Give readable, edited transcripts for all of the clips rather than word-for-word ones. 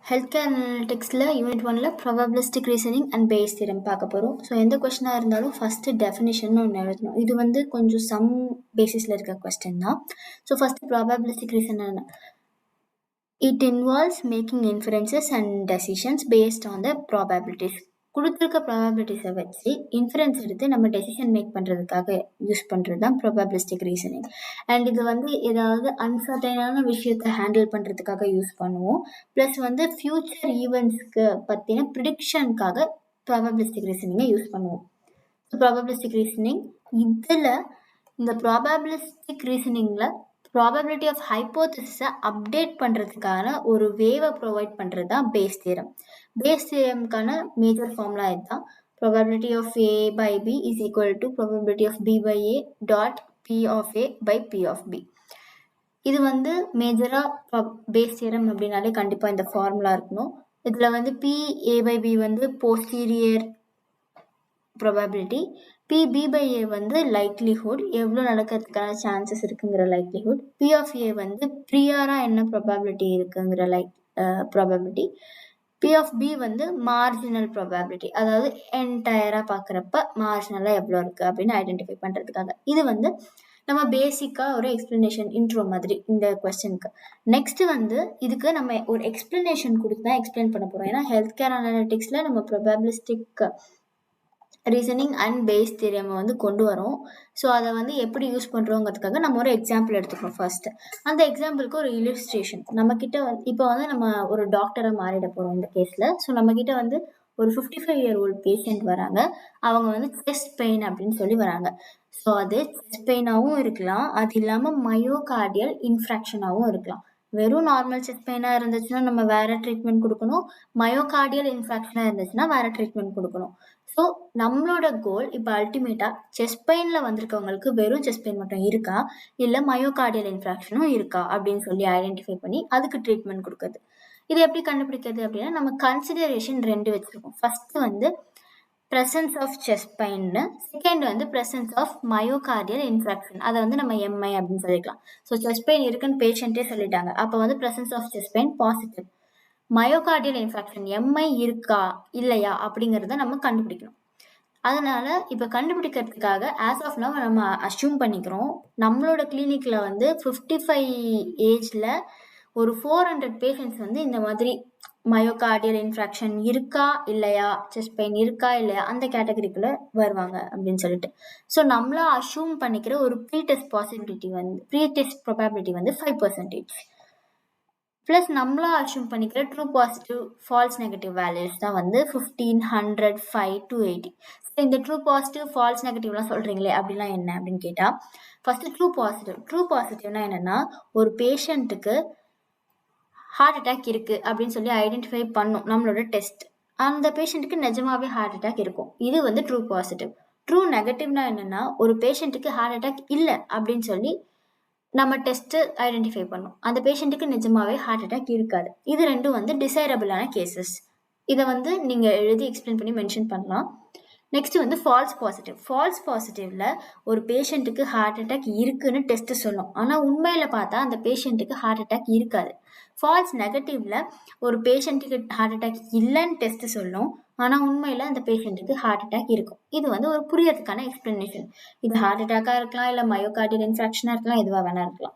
Health care அனாலிட்டிக்ஸில் unit 1ல் probabilistic reasoning and base theorem பார்க்க போகிறோம். ஸோ எந்த கொஸ்டினாக இருந்தாலும் ஃபஸ்ட்டு டெஃபினிஷன் ஒன்று எழுதணும். இது வந்து கொஞ்சம் சம் பேசிஸில் இருக்க கொஸ்டின் தான். So first probabilistic reason it involves making inferences and decisions based on the probabilities. கொடுத்துருக்க ப்ராபபிலிட்டிஸை வச்சு இன்ஃபரன்ஸ் எடுத்து நம்ம டெசிஷன் மேக் பண்ணுறதுக்காக யூஸ் பண்ணுறது தான் ப்ராபபிலிஸ்டிக் ரீசனிங். அண்ட் இது வந்து ஏதாவது அன்சர்டைனான விஷயத்தை ஹேண்டில் பண்ணுறதுக்காக யூஸ் பண்ணுவோம். ப்ளஸ் வந்து ஃப்யூச்சர் ஈவெண்ட்ஸ்க்கு பற்றின ப்ரிடிக்ஷனுக்காக ப்ராபபிலிஸ்டிக் ரீசனிங்கை யூஸ் பண்ணுவோம். ஸோ ப்ராபபிலிஸ்டிக் ரீசனிங் இதில் இந்த ப்ராபபிலிஸ்டிக் ரீசனிங்கில் ப்ராபபிலிட்டி ஆஃப் ஹைப்போதசிஸை அப்டேட் பண்ணுறதுக்கான ஒரு வேவை ப்ரொவைட் பண்ணுறது தான் பேஸ் தியரம். பேஸ் தியரம்க்கான மேஜர் ஃபார்முலா இதுதான். Probability of A by B is equal to probability of B by A dot P of A by P of B. இது வந்து மேஜராக பேஸ் தியரம் அப்படின்னாலே கண்டிப்பாக இந்த ஃபார்முலா இருக்கணும். இதில் வந்து பி ஏ பை பி வந்து போஸ்டீரியர் ப்ராபபிலிட்டி, பி பை ஏ வந்து லைக்லிஹுட், எவ்வளோ நடக்கிறதுக்கான சான்சஸ் இருக்குங்கிற லைக்லிஹுட், பி ஆஃப் ஏ வந்து ப்ரியாராக என்ன ப்ராபபிலிட்டி இருக்குங்கிற ப்ராபபிலிட்டி, பி ஆஃப் பி வந்து மார்ஜினல் ப்ராபபிலிட்டி, அதாவது என்டையராக பார்க்குறப்ப மார்ஜினலாக எவ்வளோ இருக்குது அப்படின்னு ஐடென்டிஃபை பண்ணுறதுக்காக. இது வந்து நம்ம பேசிக்காக ஒரு எக்ஸ்பிளனேஷன் இன்ட்ரோ மாதிரி இந்த கொஸ்டினுக்கு. நெக்ஸ்ட் வந்து இதுக்கு நம்ம ஒரு எக்ஸ்பிளனேஷன் கொடுத்து தான் எக்ஸ்பிளைன் பண்ண போகிறோம். ஏன்னா ஹெல்த் கேர் அனாலிட்டிக்ஸில் நம்ம probabilistic reasoning and base theorem வந்து கொண்டு வரோம். ஸோ அதை வந்து எப்படி யூஸ் பண்ணுறோங்கிறதுக்காக நம்ம ஒரு எக்ஸாம்பிள் எடுத்துக்கிறோம். ஃபர்ஸ்ட் அந்த எக்ஸாம்பிளுக்கு ஒரு இல்லுஸ்ட்ரேஷன். நம்மக்கிட்ட வந்து இப்போ வந்து நம்ம ஒரு டாக்டராக மாறிட போகிறோம் இந்த கேஸில். ஸோ நம்மக்கிட்ட வந்து ஒரு 55-year-old பேஷண்ட் வராங்க. அவங்க வந்து செஸ்ட் பெயின் அப்படின்னு சொல்லி வராங்க. ஸோ அது செஸ்ட் பெயினாகவும் இருக்கலாம், அது இல்லாமல் மயோகார்டியல் இன்ஃப்ராக்ஷனாகவும் இருக்கலாம். வெறும் நார்மல் செஸ்ட் பெயினாக இருந்துச்சுன்னா நம்ம வேறு ட்ரீட்மெண்ட் கொடுக்கணும், மயோகார்டியல் இன்ஃப்ராக்ஷனாக இருந்துச்சுன்னா வேறு ட்ரீட்மெண்ட் கொடுக்கணும். ஸோ நம்மளோட கோல் இப்போ அல்டிமேட்டாக செஸ்ட் பெயினில் வந்திருக்கவங்களுக்கு வெறும் செஸ்ட் பெயின் மட்டும் இருக்கா, இல்லை மயோகார்டியல் இன்ஃப்ராக்ஷனும் இருக்கா அப்படின்னு சொல்லி ஐடென்டிஃபை பண்ணி அதுக்கு ட்ரீட்மெண்ட் கொடுக்குறது. இது எப்படி கண்டுபிடிக்கிறது அப்படின்னா நம்ம கன்சிடரேஷன் 2 வச்சுருக்கோம். ஃபஸ்ட்டு வந்து ப்ரெசன்ஸ் ஆஃப் செஸ்ட் பெயின்னு, செகண்ட் வந்து ப்ரெசன்ஸ் ஆஃப் மயோகார்டியல் இன்ஃப்ராக்ஷன். அதை வந்து நம்ம எம்ஐ அப்படின்னு சொல்லிக்கலாம். ஸோ செஸ்ட் பெயின் இருக்குன்னு பேஷண்ட்டே சொல்லிட்டாங்க, அப்போ வந்து presence of chest pain positive. Myocardial infarction MI இருக்கா இல்லையா அப்படிங்கிறத நம்ம கண்டுபிடிக்கணும். அதனால இப்போ கண்டுபிடிக்கிறதுக்காக ஆஸ் ஆஃப் நவ் நம்ம அஸ்யூம் பண்ணிக்கிறோம் நம்மளோட கிளினிக்கில் வந்து 55 ஏஜில் ஒரு 400 பேஷண்ட்ஸ் வந்து இந்த மாதிரி மயோகார்டியல் இன்ஃப்ராக்ஷன் இருக்கா இல்லையா, செஸ்ட் பெயின் இருக்கா இல்லையா அந்த கேட்டகரிக்குள்ளே வருவாங்க அப்படின்னு சொல்லிட்டு. ஸோ நம்மளா அஸ்யூம் பண்ணிக்கிற ஒரு ப்ரீ டெஸ்ட் ப்ராபபிலிட்டி வந்து 5%. ப்ளஸ் நம்மளா அஸ்யூம் பண்ணிக்கிற true positive false negative values தான் வந்து 15, 100, 5 to 80. ஸோ இந்த ட்ரூ பாசிட்டிவ் ஃபால்ஸ் நெகட்டிவ்லாம் சொல்கிறீங்களே அப்படிலாம் என்ன அப்படின்னு கேட்டால், ஃபஸ்ட்டு ட்ரூ பாசிட்டிவ்னா என்னென்னா ஒரு பேஷண்ட்டுக்கு ஹார்ட் அட்டாக் இருக்குது அப்படின்னு சொல்லி ஐடென்டிஃபை பண்ணும் நம்மளோட டெஸ்ட். அந்த பேஷண்ட்டுக்கு நிஜமாவே ஹார்ட் அட்டாக் இருக்கும், இது வந்து ட்ரூ பாசிட்டிவ். ட்ரூ நெகட்டிவ்னா என்னென்னா ஒரு பேஷண்ட்டுக்கு ஹார்ட் அட்டாக் இல்லை அப்படின்னு சொல்லி நம்ம டெஸ்ட்டு ஐடென்டிஃபை பண்ணோம், அந்த பேஷண்ட்டுக்கு நிஜமாவே ஹார்ட் அட்டாக் இருக்காது. இது ரெண்டும் வந்து டிசைரபிளான கேசஸ். இதை வந்து நீங்கள் எழுதி எக்ஸ்பிளைன் பண்ணி மென்ஷன் பண்ணலாம். நெக்ஸ்ட் வந்து ஃபால்ஸ் பாசிட்டிவ். ஃபால்ஸ் பாசிட்டிவ்ல ஒரு பேஷண்ட்டுக்கு ஹார்ட் அட்டாக் இருக்குன்னு டெஸ்ட்டு சொல்லும், ஆனால் உண்மையில் பார்த்தா அந்த பேஷண்ட்டுக்கு ஹார்ட் அட்டாக் இருக்காது. ஃபால்ஸ் நெகட்டிவ்ல ஒரு பேஷண்ட்டுக்கு ஹார்ட் அட்டாக் இல்லைன்னு டெஸ்ட்டு சொல்லும், ஆனால் உண்மையில் அந்த பேஷண்ட்டுக்கு ஹார்ட் அட்டாக் இருக்கும். இது வந்து ஒரு புரியறதுக்கான எக்ஸ்பிளனேஷன். இது ஹார்ட் அட்டாக்காக இருக்கலாம், இல்லை மயோகார்டியல் இன்ஃப்ராக்ஷனாக இருக்கலாம், எதுவாக வேணா இருக்கலாம்.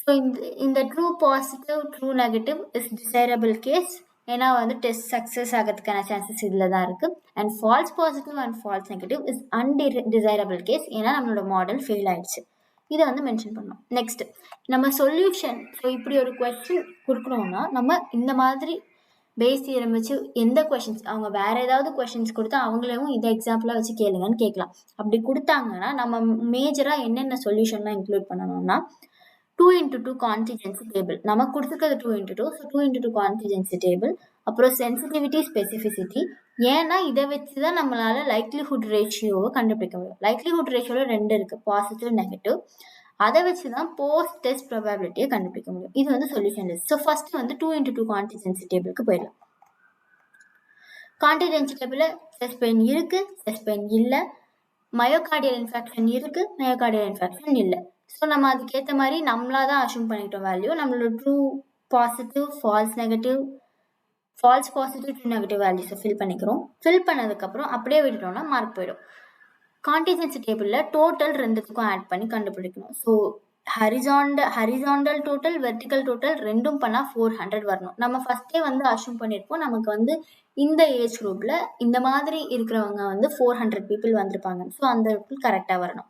ஸோ இந்த true positive true negative is desirable case, ஏன்னா வந்து டெஸ்ட் சக்ஸஸ் ஆகிறதுக்கான சான்சஸ் இதில் தான் இருக்குது. And false positive and false negative is undesirable case, ஏன்னா நம்மளோட மாடல் ஃபெயில் ஆயிடுச்சு. இதை வந்து மென்ஷன் பண்ணோம். நெக்ஸ்ட் நம்ம சொல்யூஷன். ஸோ இப்படி ஒரு கொஸ்டின் கொடுக்குறோம்னா நம்ம இந்த மாதிரி பேஸ் தியரம் வச்சு எந்த கொஷின்ஸ் அவங்க வேறு ஏதாவது கொஷின்ஸ் கொடுத்தா அவங்களையும் இதை எக்ஸாம்பிளாக வச்சு கேளுங்கன்னு கேட்கலாம். அப்படி கொடுத்தாங்கன்னா நம்ம மேஜராக என்னென்ன சொல்யூஷன்லாம் இன்க்ளூட் பண்ணணும்னா 2x2 கான்டிஜென்சி டேபிள். நமக்கு கொடுத்துருக்கிறது 2x2, so 2x2 contingency table. அப்புறம் சென்சிட்டிவிட்டி ஸ்பெசிஃபிசிட்டி, ஏன்னா இதை வச்சு தான் நம்மளால் லைக்லிஹுட் ரேஷியோவை கண்டுபிடிக்க முடியும். லைக்லிஹுட் ரேஷியோவில் 2 இருக்குது, பாசிட்டிவ் நெகட்டிவ். அதை வச்சு தான் போஸ்ட் டெஸ்ட் ப்ராபபிலிட்டியை கண்டுபிடிக்க முடியும். இது வந்து சொல்யூஷன் லிஸ்ட். ஸோ ஃபர்ஸ்ட் வந்து 2x2 கான்டிஜென்சி டேபிளுக்கு போயிடலாம். கான்டிஜென்சி டேபிளில் செஸ்ட் பெயின் இருக்குது, செஸ்ட் பெயின் இல்லை, மயோகார்டியல் இன்ஃப்ராக்ஷன் இருக்குது, மயோகார்டியல் இன்ஃப்ராக்ஷன் இல்லை. ஸோ நம்ம அதுக்கேற்ற மாதிரி நம்மளா தான் அஸ்யூம் பண்ணிக்கிட்டோம் வேல்யூ. நம்மளோட true positive false negative false positive true negative வேல்யூஸை ஃபில் பண்ணிக்கிறோம். ஃபில் பண்ணதுக்கப்புறம் அப்படியே விட்டுட்டோம்னா மார்க் போயிடும். கான்டிஜென்சி டேபிளில் டோட்டல் ரெண்டுத்துக்கும் ஆட் பண்ணி கண்டுபிடிக்கணும். So horizontal total vertical total ரெண்டும் பண்ணால் 400 வரணும். நம்ம ஃபஸ்ட்டே வந்து அஷ்யூம் பண்ணியிருப்போம் நமக்கு வந்து இந்த ஏஜ் குரூப்பில் இந்த மாதிரி இருக்கிறவங்க வந்து 400 பீப்புள் வந்திருப்பாங்க. ஸோ அந்த பீப்புள் கரெக்டாக வரணும்.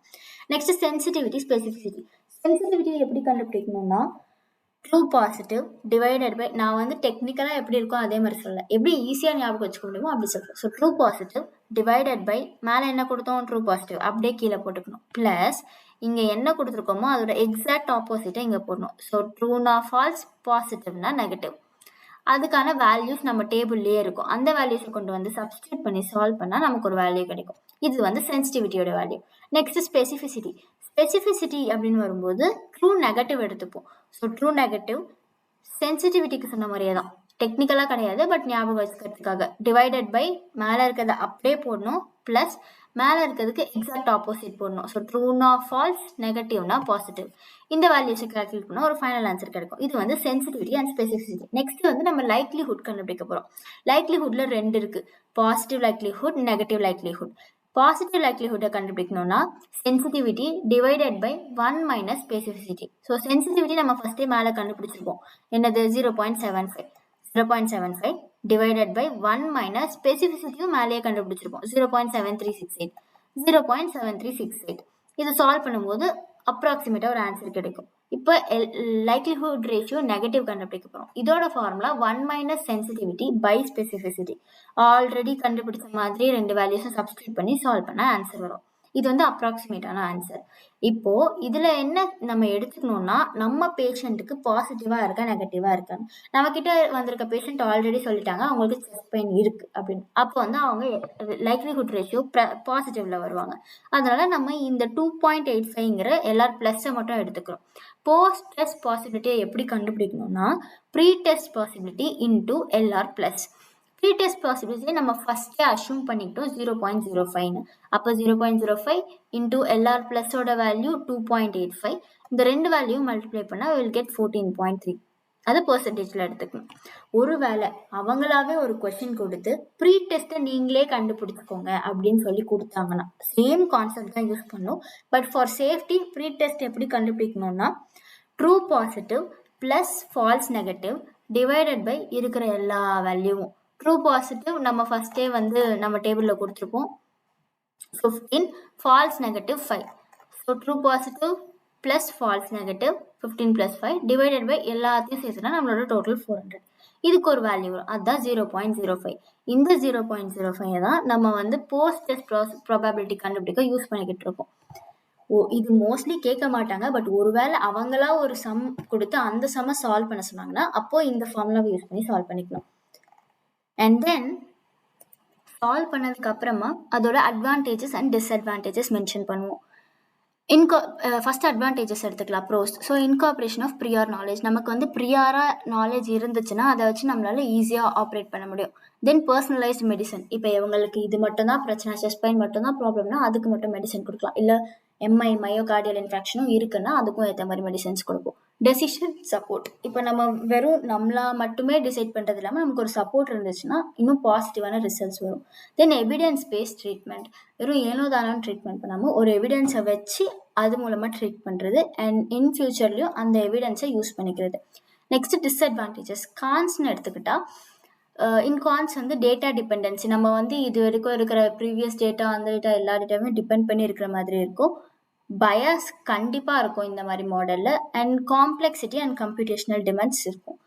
Next sensitivity specificity. சென்சிட்டிவிட்டி எப்படி கண்டுபிடிக்கணும்னா ட்ரூ பாசிட்டிவ் டிவைடட் பை, நான் வந்து டெக்னிக்கலாக எப்படி இருக்கும் அதே மாதிரி சொல்லலை, எப்படி ஈஸியாக ஞாபகம் வச்சுக்க முடியுமோ அப்படி சொல்கிறேன். So true positive divided by மேலே என்ன கொடுத்தோம் ட்ரூ பாசிட்டிவ் அப்படியே கீழே போட்டுக்கணும். ப்ளஸ் இங்கே என்ன கொடுத்துருக்கோமோ அதோட எக்ஸாக்ட் ஆப்போசிட்டை இங்கே போடணும். ஸோ ட்ரூனா ஃபால்ஸ், பாசிட்டிவ்னா நெகட்டிவ். அதுக்கான வேல்யூஸ் நம்ம டேபிள்லேயே இருக்கும். அந்த வேல்யூஸை கொண்டு வந்து சப்ஸ்டியூட் பண்ணி சால்வ் பண்ணால் நமக்கு ஒரு வேல்யூ கிடைக்கும். இது வந்து சென்சிட்டிவிட்டியோட வேல்யூ. Next specificity. ஸ்பெசிஃபிசிட்டி அப்படின்னு வரும்போது ட்ரூ நெகட்டிவ் எடுத்துப்போம். ஸோ ட்ரூ நெகட்டிவ் சென்சிட்டிவிட்டிக்கு சொன்ன மாதிரியே தான், டெக்னிக்கலாக கிடையாது, பட் ஞாபகம் வச்சுக்கிறதுக்காக டிவைடட் பை மேலே இருக்கிறத அப்படியே போடணும், ப்ளஸ் மேலே இருக்கிறதுக்கு எக்ஸாக்ட் ஆப்போசிட் போடணும். ஸோ ட்ரூனா ஃபால்ஸ், நெகட்டிவ்னா பாசிட்டிவ். இந்த வேல்யூஸை கால்குலேட் பண்ணால் ஒரு ஃபைனல் ஆன்சர் கிடைக்கும். இது வந்து சென்சிட்டிவிட்டி அண்ட் ஸ்பெசிஃபிசிட்டி. நெக்ஸ்ட் வந்து நம்ம லைக்லிஹுட் கண்டுபிடிக்க போகிறோம். லைக்லிஹுட்ல 2 இருக்குது, positive likelihood, negative likelihood. Positive லைக்லிஹுட்டை கண்டுபிடிக்கணும்னா sensitivity divided by 1 minus specificity. So sensitivity நம்ம ஃபஸ்ட்டே மேலே கண்டுபிடிச்சிருப்போம், என்னது 0.75. 0.75 டிவைடட் பை 1 மைனஸ் ஸ்பெசிஃபிசிட்டியும் மேலேயே கண்டுபிடிச்சிருப்போம், 0.7368. 0.7368 இது சால்வ் பண்ணும்போது அப்ராக்சிமேட்டாக ஒரு ஆன்சர் கிடைக்கும். இப்போ லைக்லிஹுட் ரேஷியோ நெகட்டிவ் கண்டுபிடிக்க போகிறோம். இதோட formula 1 minus sensitivity by specificity. Already கண்டுபிடிச்ச மாதிரி 2 வேல்யூஸும் சப்ஸ்டியூட் பண்ணி சால்வ் பண்ணால் ஆன்சர் வரும். இது வந்து அப்ராக்சிமேட்டான ஆன்சர். இப்போ இதில் என்ன நம்ம எடுத்துக்கணும்னா நம்ம பேஷண்ட்டுக்கு பாசிட்டிவாக இருக்கா நெகட்டிவாக இருக்கான்னு. நம்மக்கிட்ட வந்திருக்க பேஷண்ட் ஆல்ரெடி சொல்லிட்டாங்க அவங்களுக்கு செஸ்ட் பெயின் இருக்குது அப்படின்னு. அப்போ வந்து அவங்க லைக்லிஹுட் ரேஷியோ பாசிட்டிவில் வருவாங்க. அதனால நம்ம இந்த 2.85ங்கிற எல்லார் ப்ளஸ்ஸை மட்டும் எடுத்துக்கிறோம். போஸ்ட் டெஸ்ட் பாசிபிலிட்டியை எப்படி கண்டுபிடிக்கணும்னா pre test possibility into LR plus. Pre test பாசிபிலிட்டியை நம்ம ஃபஸ்ட்டே அஷ்யூம் பண்ணிக்கிட்டோம் 0.05. அப்போ 0.05 இன்டூ எல்ஆர் ப்ளஸோட வேல்யூ 2.85. இந்த 2 வேல்யூ மல்டிப்ளை பண்ணால் வில் கெட் 14.3. அது பர்சன்டேஜில் எடுத்துக்கணும். ஒருவேளை அவங்களாவே ஒரு கொஸ்டின் கொடுத்து ப்ரீ டெஸ்ட்டை நீங்களே கண்டுபிடிச்சிக்கோங்க அப்படின்னு சொல்லி கொடுத்தாங்கன்னா சேம் கான்செப்ட் தான் யூஸ் பண்ணும். But for safety pre test எப்படி கண்டுபிடிக்கணும்னா true positive plus false negative divided by இருக்கிற எல்லா வேல்யூவும். ட்ரூ பாசிட்டிவ் நம்ம ஃபஸ்ட்டே வந்து நம்ம டேபிளில் கொடுத்துருப்போம் 15, false negative 5. So true positive plus false negative 15 + 5 divided by எல்லாத்தையும் சேர்த்துனா நம்மளோட டோட்டல் 400. இதுக்கு ஒரு வேல்யூ வரும், அதுதான் 0.05. இந்த 0.05 தான் நம்ம வந்து போஸ்ட் டெஸ்ட் ப்ராபபிலிட்டி கண்டுபிடிக்க யூஸ் பண்ணிக்கிட்டு இருக்கோம். இது மோஸ்ட்லி கேட்க மாட்டாங்க, பட் ஒருவேளை அவங்களா ஒரு சம் கொடுத்து அந்த சம்மை சால்வ் பண்ண சொன்னாங்கன்னா அப்போது இந்த ஃபார்முலாவை யூஸ் பண்ணி சால்வ் பண்ணிக்கலாம். அண்ட் தென் சால்வ் பண்ணதுக்கு அப்புறமா அதோட அட்வான்டேஜஸ் அண்ட் டிஸ்அட்வான்டேஜஸ் மென்ஷன் பண்ணுவோம். ஃபஸ்ட் அட்வான்டேஜஸ் எடுத்துக்கலாம், pros. So incorporation of prior knowledge. நமக்கு வந்து ப்ரியாராக நாலேஜ் இருந்துச்சுன்னா அதை வச்சு நம்மளால ஈஸியாக ஆப்ரேட் பண்ண முடியும். தென் பர்சனலைஸ்ட் மெடிசன். இப்போ இவங்களுக்கு இது மட்டும்தான் பிரச்சனை, செஸ்ட் பெயின் மட்டும்தான் ப்ராப்ளம்னா அதுக்கு மட்டும் மெடிசன் கொடுக்கலாம். இல்லை மயோகார்டியல் இன்ஃபெக்ஷனும் இருக்குன்னா அதுக்கும் ஏற்ற மாதிரி மெடிசன்ஸ் கொடுப்போம். Decision support. இப்போ நம்ம வெறும் நம்மளா மட்டுமே டிசைட் பண்ணுறது இல்லாமல் நமக்கு ஒரு சப்போர்ட் இருந்துச்சுன்னா இன்னும் பாசிட்டிவான ரிசல்ட்ஸ் வரும். தென் எவிடன்ஸ் பேஸ்ட் ட்ரீட்மெண்ட். வெறும் ஏனோ தானோ ட்ரீட்மெண்ட் பண்ணாமல் ஒரு எவிடன்ஸை வச்சு அது மூலமாக ட்ரீட் பண்ணுறது அண்ட் இன் ஃபியூச்சர்லையும் அந்த எவிடன்ஸை யூஸ் பண்ணிக்கிறது. Next disadvantages. கான்ஸ்னு எடுத்துக்கிட்டா இன் கான்ஸ் வந்து டேட்டா டிபெண்டன்சி. நம்ம வந்து இது வரைக்கும் இருக்கிற ப்ரீவியஸ் டேட்டா அந்த டேட்டா எல்லா டேட்டாவுமே டிபெண்ட் பண்ணி இருக்கிற மாதிரி இருக்கும். பயாஸ் கண்டிப்பாக இருக்கும் இந்த மாதிரி மாடலில். And complexity and computational demands இருக்கும்.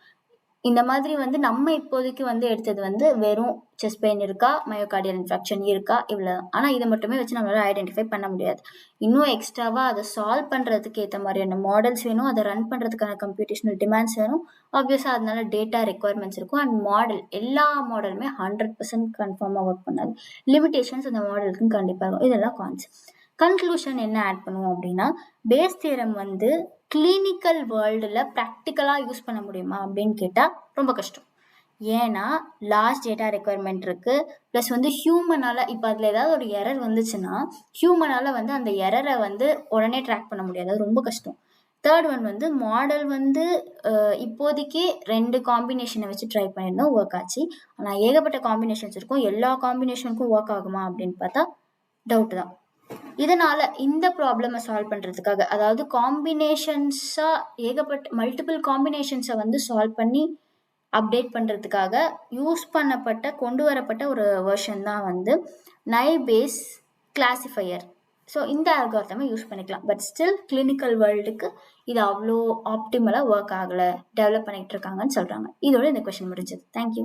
இந்த மாதிரி வந்து நம்ம இப்போதைக்கு வந்து எடுத்தது வந்து வெறும் செஸ்ட் பெயின் இருக்கா, மயோகார்டியல் இன்ஃபெக்ஷன் இருக்கா, இவ்வளோ. ஆனால் இதை மட்டுமே வச்சு நம்மளால் ஐடென்டிஃபை பண்ண முடியாது. இன்னும் எக்ஸ்ட்ராவாக அதை சால்வ் பண்ணுறதுக்கு ஏற்ற மாதிரியான மாடல்ஸ் வேணும், அதை ரன் பண்ணுறதுக்கான கம்ப்யூட்டேஷனல் டிமாண்ட்ஸ் வேணும். ஆப்வியஸாக அதனால டேட்டா ரெக்குவயர்மெண்ட்ஸ் இருக்கும். அண்ட் மாடல், எல்லா மாடலுமே 100% கன்ஃபார்மாக ஒர்க் பண்ணாது. லிமிடேஷன்ஸ் அந்த மாடலுக்கும் கண்டிப்பாக இருக்கும். இதெல்லாம் கான்ஸ். கன்க்ளூஷன் என்ன ஆட் பண்ணுவோம் அப்படின்னா பேஸ் தியரம் வந்து கிளினிக்கல் வேர்ல்டில் ப்ராக்டிக்கலாக யூஸ் பண்ண முடியுமா அப்படின்னு கேட்டால் ரொம்ப கஷ்டம். ஏன்னா லார்ஜ் டேட்டா ரெக்குவயர்மெண்ட் இருக்குது. ப்ளஸ் வந்து ஹியூமனால் இப்போ அதில் ஏதாவது ஒரு எரர் வந்துச்சுன்னா ஹியூமனால் வந்து அந்த எரரை வந்து உடனே ட்ராக் பண்ண முடியாது, அது ரொம்ப கஷ்டம். தேர்ட் ஒன் வந்து மாடல் வந்து இப்போதைக்கு 2 காம்பினேஷனை வச்சு ட்ரை பண்ணியிருந்தோம், ஒர்க் ஆச்சு. ஆனால் ஏகப்பட்ட காம்பினேஷன்ஸ் இருக்கும், எல்லா காம்பினேஷனுக்கும் ஒர்க் ஆகுமா அப்படின்னு பார்த்தா டவுட் தான். இதனால இந்த ப்ராப்ளமை சால்வ் பண்ணுறதுக்காக, அதாவது காம்பினேஷன்ஸாக ஏகப்பட்ட மல்டிபிள் காம்பினேஷன்ஸை வந்து சால்வ் பண்ணி அப்டேட் பண்ணுறதுக்காக கொண்டு வரப்பட்ட ஒரு வெர்ஷன் தான் வந்து நைபேஸ் கிளாசிஃபையர். ஸோ இந்த அல்காரிதமை யூஸ் பண்ணிக்கலாம். பட் ஸ்டில் கிளினிக்கல் வேர்ல்டுக்கு இது அவ்வளோ ஆப்டிமலாக ஒர்க் ஆகலை, டெவலப் பண்ணிகிட்டு இருக்காங்கன்னு சொல்கிறாங்க. இதோட இந்த கொஸ்டின் முடிஞ்சது. தேங்க்யூ.